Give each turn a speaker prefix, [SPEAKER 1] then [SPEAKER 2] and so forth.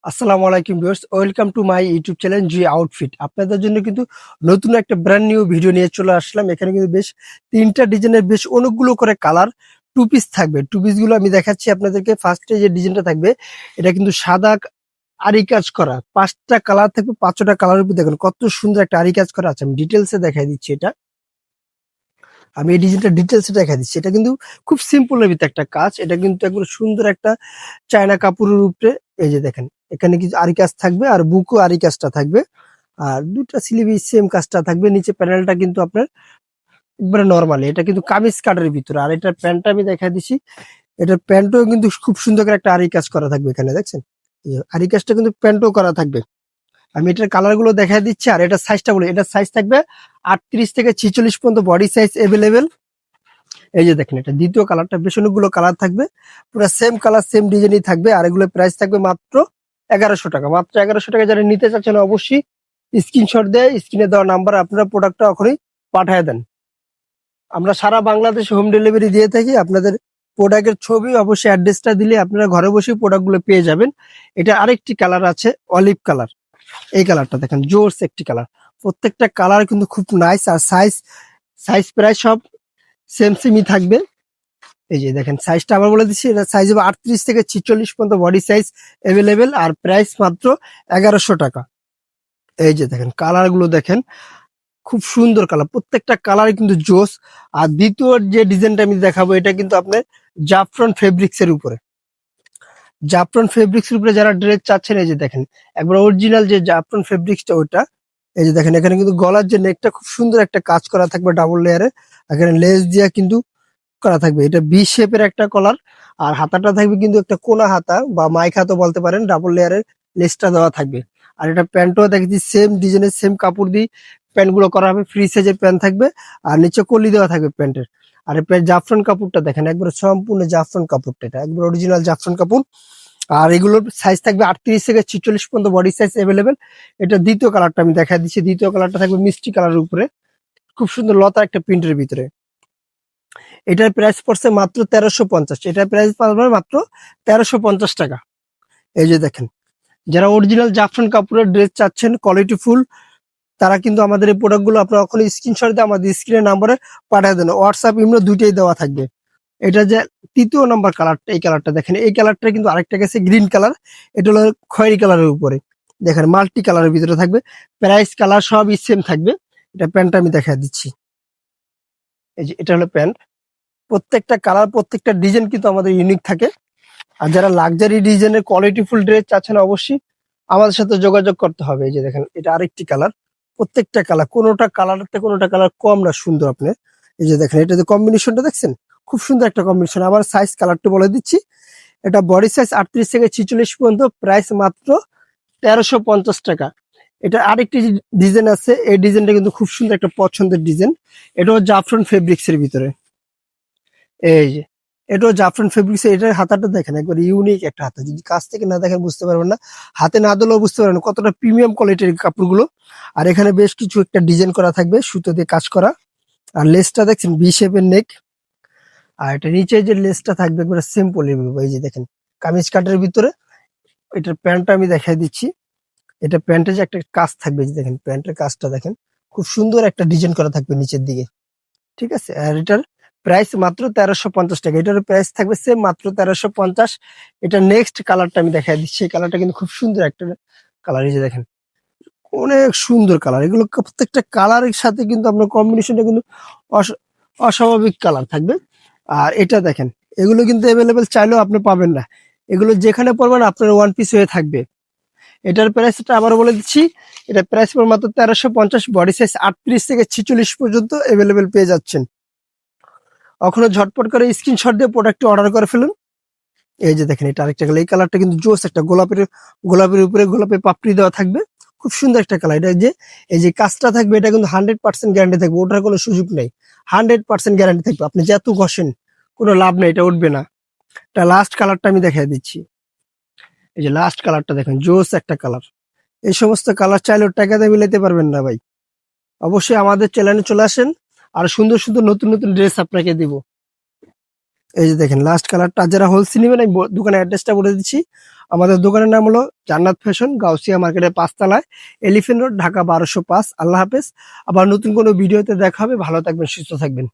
[SPEAKER 1] আসসালামু আলাইকুম viewers, welcome to my YouTube channel G outfit. আপনাদের জন্য কিন্তু নতুন একটা ব্র্যান্ড নিউ ভিডিও নিয়ে চলে আসলাম। এখানে কিন্তু বেশ তিনটা ডিজাইনের বেশ অনেকগুলো করে কালার টু পিস থাকবে। টু পিস গুলো আমি দেখাচ্ছি আপনাদেরকে। ফার্স্টে যে ডিজাইনটা থাকবে এটা কিন্তু সাদা আরি কাজ করা, পাঁচটা কালার থাকবে। পাঁচটা কালার উপর দেখুন কত সুন্দর একটা আরি কাজ করা আছে। আমি ডিটেলসে দেখাই দিচ্ছি। আমি এই ডিজাইনটা ডিটেলসে দেখাই দিচ্ছি। এটা কিন্তু খুব সিম্পলের ভিতরে একটা কাজ। এটা কিন্তু একবার সুন্দর একটা চায়না কাপড়ের উপরে। এই যে দেখেন, এখানে কিছু আরি কাজ থাকবে আর বুকও আরি কাজটা থাকবে, আর দুটা স্লিভে সেম কাজটা থাকবে। নিচে প্যানেলটা কিন্তু আপনার একবারে নরমালি, এটা কিন্তু কামিজ কাটের ভিতরে। আর এটার প্যান্টটা আমি দেখাই দিচ্ছি। এটার প্যান্টও কিন্তু খুব সুন্দর করে একটা আরি কাজ করা থাকবে। এখানে দেখছেন এই যে আরি কাজটা কিন্তু প্যান্টও করা থাকবে। আমি এটার কালার গুলো দেখাই দিচ্ছি। আর এটার সাইজটা বলি, এটার সাইজ থাকবে 38 থেকে 46 পর্যন্ত বডি সাইজ এভেলেবেল। এই যে দেখেন, এটা দ্বিতীয় কালারটা বেশ অনেকগুলো কালার থাকবে, পুরো সেম কালার সেম ডিজাইনই থাকবে। আর এগুলো প্রাইস থাকবে মাত্র 1100 টাকা। মাত্র 1100 টাকা। যারা নিতে চাচ্ছেন অবশ্যই স্ক্রিনশট দিয়ে স্ক্রিনে দেওয়া নাম্বার আপনারা প্রোডাক্টটা ওখানেই পাঠিয়ে দেন। আমরা সারা বাংলাদেশে হোম ডেলিভারি দিয়ে থাকি। আপনাদের প্রোডাক্টের ছবি অবশ্যই অ্যাড্রেসটা দিলে আপনারা ঘরে বসেই প্রোডাক্টগুলো পেয়ে যাবেন। এটা আরেকটি কালার আছে, অলিভ কালার। এই কালারটা দেখেন, জোরস একটি কালার। প্রত্যেকটা কালার কিন্তু খুব নাইস। আর সাইজ সাইজ প্রায় সব সেম সেমই থাকবে। এই যে দেখেন, সাইজটা আবার বলে দিচ্ছি। এটা সাইজ হবে 38 থেকে 46 পর্যন্ত বডি সাইজ এভেলেবেল। আর প্রাইস মাত্র 1100 টাকা। এই যে দেখেন, কালার গুলো দেখেন, খুব সুন্দর কালার। প্রত্যেকটা কালার কিন্তু জোস। আর দ্বিতীয় যে ডিজাইনটা আমি দেখাবো, এটা কিন্তু আপনার জাফরান ফেব্রিক্স এর উপরে। জাফরান ফেব্রিক্স এর উপরে যারা ড্রেস চাচ্ছেন, এই যে দেখেন একবার অরিজিনাল যে জাফরান ফেব্রিক্সটা ওইটা। এই যে দেখেন, এখানে কিন্তু গলার যে নেকটা খুব সুন্দর একটা কাজ করা থাকবে ডাবল লেয়ারে। এখানে লেস দিয়া কিন্তু করা থাকবে। এটা বি শেপের একটা কলার। আর হাতাটা থাকবে কিন্তু একটা কোনা হাতা বা মাইক হাতা বলতে পারেন। ডাবল লেয়ারের লেসটা দেওয়া থাকবে। আর এটা প্যান্টও দেখেছি সেম ডিজাইনের সেম কাপড় দিয়ে প্যান্ট গুলো করা হবে। ফ্রি সাইজের প্যান্ট থাকবে আর নিচে কলি দেওয়া থাকবে প্যান্টের। আর এই জাফরান কাপড়টা দেখেন, একবার সম্পূর্ণ জাফরান কাপড়টা, এটা একবার অরিজিনাল জাফরান কাপড়। আর এগুলোর সাইজ থাকবে 38 থেকে 46 পর্যন্ত বডি সাইজ এভেলেবেল। এটা দ্বিতীয় কালারটা আমি দেখা দিচ্ছি। দ্বিতীয় কালারটা থাকবে মিষ্টি কালারের উপরে, খুব সুন্দর লতা একটা প্রিন্টের ভিতরে। এটার প্রাইস পড়ছে মাত্র 1350। এটার প্রাইস পাবেন মাত্র 1350 টাকা। এই যে দেখেন, যারা অরিজিনাল জাফরান কাপড়ের ড্রেস চাচ্ছেন কোয়ালিটি ফুল, তারা কিন্তু আমাদের এই প্রোডাক্ট গুলো আপনারা ওখানে স্ক্রিনশট দিয়ে আমাদের স্ক্রিনের নাম্বারে পাঠিয়ে দেন। হোয়াটসঅ্যাপ ইমো দুইটাই দেওয়া থাকবে। এটা যে তৃতীয় নাম্বার কালারটা, এই কালারটা দেখেন। এই কালারটা কিন্তু আরেকটা গেছে গ্রিন কালার। এটা হলো খয়েরি কালারের উপরে। দেখেন মাল্টি কালারের ভিতরে থাকবে। প্রাইস কালার সব সেম থাকবে। এটা প্যান্টটা আমি দেখা দিচ্ছি। এই যে এটা হলো প্যান্ট। প্রত্যেকটা কালার প্রত্যেকটা ডিজাইন কিন্তু আমাদের ইউনিক থাকে। আর যারা লাক্সারি ডিজাইনের কোয়ালিটিফুল ড্রেস চাচ্ছেন অবশ্যই আমাদের সাথে যোগাযোগ করতে হবে। এই যে দেখেন, এটা আরেকটি কালার। প্রত্যেকটা কালার, কোনোটা কালার থেকে কোনোটা কালার কম না, সুন্দর। আপনি এই যে দেখেন, এটা যে কম্বিনেশনটা দেখছেন, খুব সুন্দর একটা কম্বিনেশন। আবার সাইজ কালারটা বলে দিচ্ছি। এটা বডি সাইজ 38 থেকে 46 পর্যন্ত। প্রাইস মাত্র 1350 টাকা। এটা আরেকটি ডিজাইন আছে। এই ডিজাইনটা কিন্তু খুব সুন্দর একটা পছন্দের ডিজাইন। এটাও জাফরান ফেব্রিক্স এর ভিতরে। এই যে এটাও জাফরান ফেব্রিক্স। এটার হাতাটা দেখেন, একবার ইউনিক একটা হাতা। যদি কাছ থেকে না দেখেন বুঝতে পারবেন না, হাতে না দিলেও বুঝতে পারবেন না কতটা প্রিমিয়াম কোয়ালিটির কাপড়গুলো। আর এখানে বেশ কিছু একটা ডিজাইন করা থাকবে, সুতো দিয়ে কাজ করা। আর লেসটা দেখছেন বি শেপের নেক। আর এটা নিচে যে লেসটা থাকবে একবার সিম্পল। এই যে দেখেন, কামিজ কাটের ভিতরে। এটার প্যান্টটা আমি দেখাই দিচ্ছি। এটা প্যান্টে যে একটা কাজ থাকবে, এই যে দেখেন প্যান্টের কাজটা দেখেন, খুব সুন্দর একটা ডিজাইন করা থাকবে নিচের দিকে। ঠিক আছে। আর এটার প্রাইস মাত্র 1350 টাকা। এটার প্রাইস থাকবে সেম মাত্র 1350। এটা নেক্সট কালারটা আমি দেখাই দিচ্ছি। এই কালারটা কিন্তু খুব সুন্দর একটা কালার। এই যে দেখেন, অনেক সুন্দর কালার। এগুলো প্রত্যেকটা কালারের সাথে কিন্তু আপনার কম্বিনেশনটা কিন্তু অস্বাভাবিক কালার থাকবে। আর এটা দেখেন, এগুলো কিন্তু অ্যাভেলেবেল চাইলেও আপনি পাবেন না। এগুলো যেখানে পড়বেন আপনার ওয়ান পিস হয়ে থাকবে। এটার প্রাইসটা আবারও বলে দিচ্ছি। এটা প্রাইস পড়বে মাত্র 1350। বডি সাইজ 38 থেকে 46 পর্যন্ত অ্যাভেলেবেল পেয়ে যাচ্ছেন। এখনো ঝটপট করে স্ক্রিনশট দিয়ে প্রোডাক্টটি অর্ডার করে ফেলুন। এই যে দেখেন, এটা আরেকটা কালার। এই কালারটা কিন্তু জোস একটা গোলাপের উপরে গোলাপের পাপড়ি দেওয়া থাকবে। খুব সুন্দর একটা কালার। এটা যে এই যে কাজটা থাকবে, এটা কিন্তু 100% গ্যারান্টি থাকবে। ওটার কোনো সুযোগ নেই। 100% গ্যারান্টি থাকবে। আপনি যত ঘষেন কোনো লাভ নেই, এটা উঠবে না। এটা লাস্ট কালারটা আমি দেখাই দিচ্ছি। এই যে লাস্ট কালারটা দেখেন, জোস একটা কালার। এই সমস্ত কালার চাইলেও টাকাতে মিলাতে পারবেন না ভাই। অবশ্যই আমাদের চ্যানেলে চলে আসেন, আর সুন্দর সুন্দর নতুন নতুন ড্রেস আপনাকে দিব। এই যে দেখেন লাস্ট কালারটা, যারা হোলসেল নেবেন আমি দোকানের অ্যাড্রেসটা বলে দিচ্ছি। আমাদের দোকানের নাম হলো জান্নাত ফ্যাশন, গাউসিয়া মার্কেটের ৫ তলায়, এলিফ্যান্ট রোড, ঢাকা ১২০৫। আল্লাহ হাফেজ। আবার নতুন কোনো ভিডিওতে দেখা হবে। ভালো থাকবেন, সুস্থ থাকবেন।